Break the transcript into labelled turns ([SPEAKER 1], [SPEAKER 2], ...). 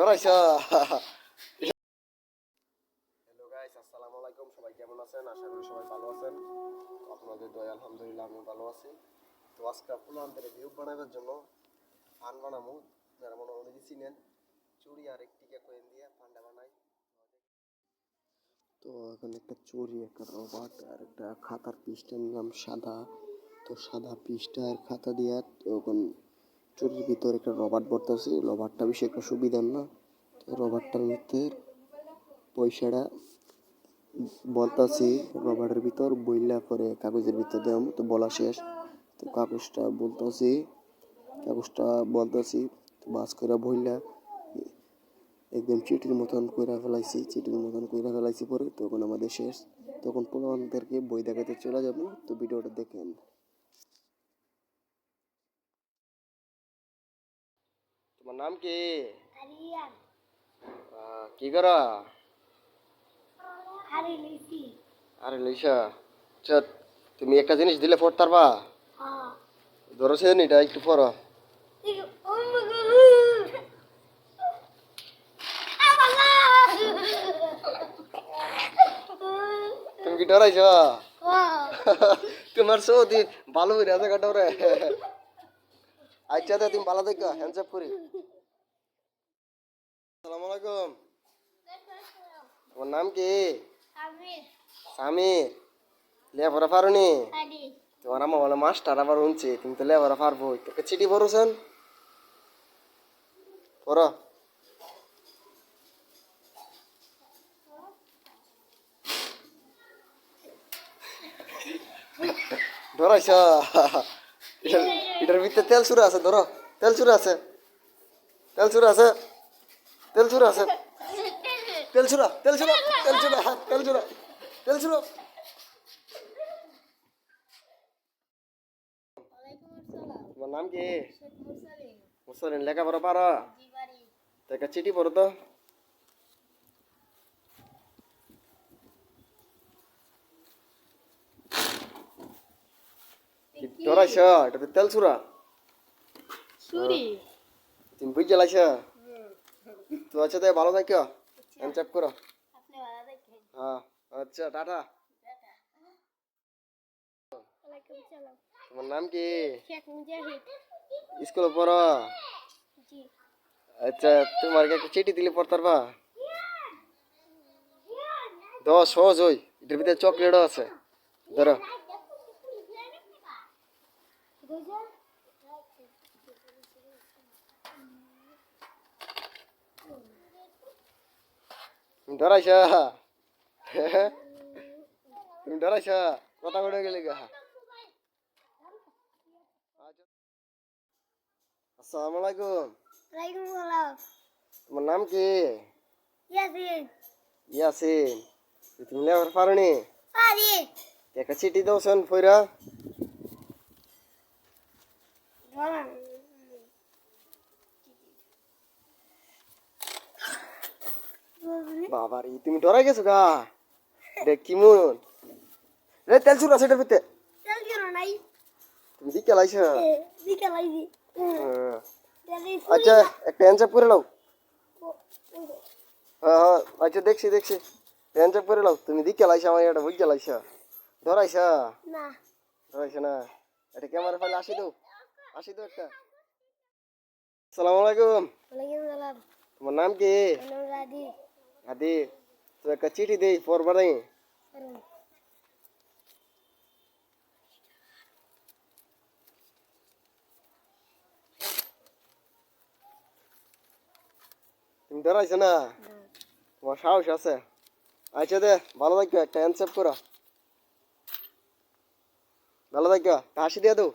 [SPEAKER 1] ধরাইছো। Hello guys, আসসালামু আলাইকুম। সবাই কেমন আছেন? আশা করি সবাই ভালো আছেন। আপনাদের দয়া আলহামদুলিল্লাহ আমি ভালো আছি। তো আজকে আপনাদের রিভিউ বানানোর জন্য ফান বানাবো। যারা মনে অনেকে চিনেন, চুড়ি আর টিকা কয়েন দিয়ে ফান্ডা বানাই। তো এখন একটা চুড়ি, একটা রবার আর একটা খাতার পিসটা নিলাম সাদা। তো সাদা পিসটা আর খাতা দিয়ে তখন চুরির ভিতর একটা রবার ভরতেছি। রবারটা বেশি একটা সুবিধার না। তো রবারটার মধ্যে পয়সাটা বলতাছি রবারের ভিতর বইলা পরে কাগজের ভিতর দেওয়া। তো বলা শেষ। তো কাগজটা বলতেছি বাস করে বইলা একদম চিঠির মতন কইরা ফেলাইছি পরে তখন আমাদের শেষ। তখন পোলাপানদেরকে বই দেখাতে চলে যাব। তো ভিডিওটা দেখেন। তোমার নাম কি? কি করা? আরে লিসা, আচ্ছা তুমি একটা জিনিস দিলে পড়তে পারবা? ধরেছেন এটা একটু পড়ো। তুমি কি ডরাইছ? তোমার সৌদি ভালো হয়ে আছে কাটরে। আচ্ছা তুমি ভালো দেখো, হ্যান্ডস করি। আসসালামু আলাইকুম। তোমার নাম কি? সামির। লেখাপড়া পারোনি? তোমার আমা বলে মাস্টার আবার উনছে, তুমি তো লেখাপড়া পারবো। তোকে চিঠি পড়েছেন? পড়ো। ধরাইছ? এটার ভিতরে তেল চুরা আছে, ধরো। তেল চুরা আছে, তেল চুরা আছে, তেল চুরা আছে, তেল চুরা, তেল চুরা, তেল চুরা, তেল চুরা, তেল চুরা। তোমার নাম কি? মুসলিন। লেখাপড়া পারো? তো একটা চিঠি পড়ো তো। ধরাইছ? এটা তো তেল চুরা। তুমি বুঝ জ্বালাইছ? তো আচ্ছা তাই ভালো থাকো, হ্যান্ডচাপ করো। হ্যাঁ আচ্ছা, টাটা। তোমার নাম কি? স্কুলে পড়ো? আচ্ছা তোমার একটা চিঠি দিলে পড়তে পারবা? সহজ ওই এটার ভিতরে চকলেটও আছে, ধরো। তুমি ডরাইছ? তুমি ডরাইছ? কথা বলে গেলে গা। আসসালামু আলাইকুম। তোমার নাম কি? ইয়াসিন। তুমি লেখাপড়া পারোনি? একটা চিঠি দাওছেন ফইরা। বাবারে তুমি ডরাই গেছো গা। দেখ কি মন রে, তেল চুরা সেটার ভিতরে। তুমি দিকে লাইছ? আচ্ছা একটা হ্যান্ডচাপ করে নাও। হ্যাঁ হ্যাঁ আচ্ছা দেখছি হ্যান্ডচাপ করে নাও। তুমি দিকে লাইছ আমার এটা বুঝ লাইছ? ধরাইছ? ধরাইছ না? এটা ক্যামেরা ফাইলে আসি দাও একটা। আসসালামু আলাইকুম। তোমার নাম কি? আদি। তো একটা চিঠি দেই পড়বা নাই? তুমি ডরাইছ না? তোমার সাহস আছে? আচ্ছা দে ভালো থাকো, একটা হ্যান্ডশেক করো। ভালো থাকো, হাসি দিয়ে দাও।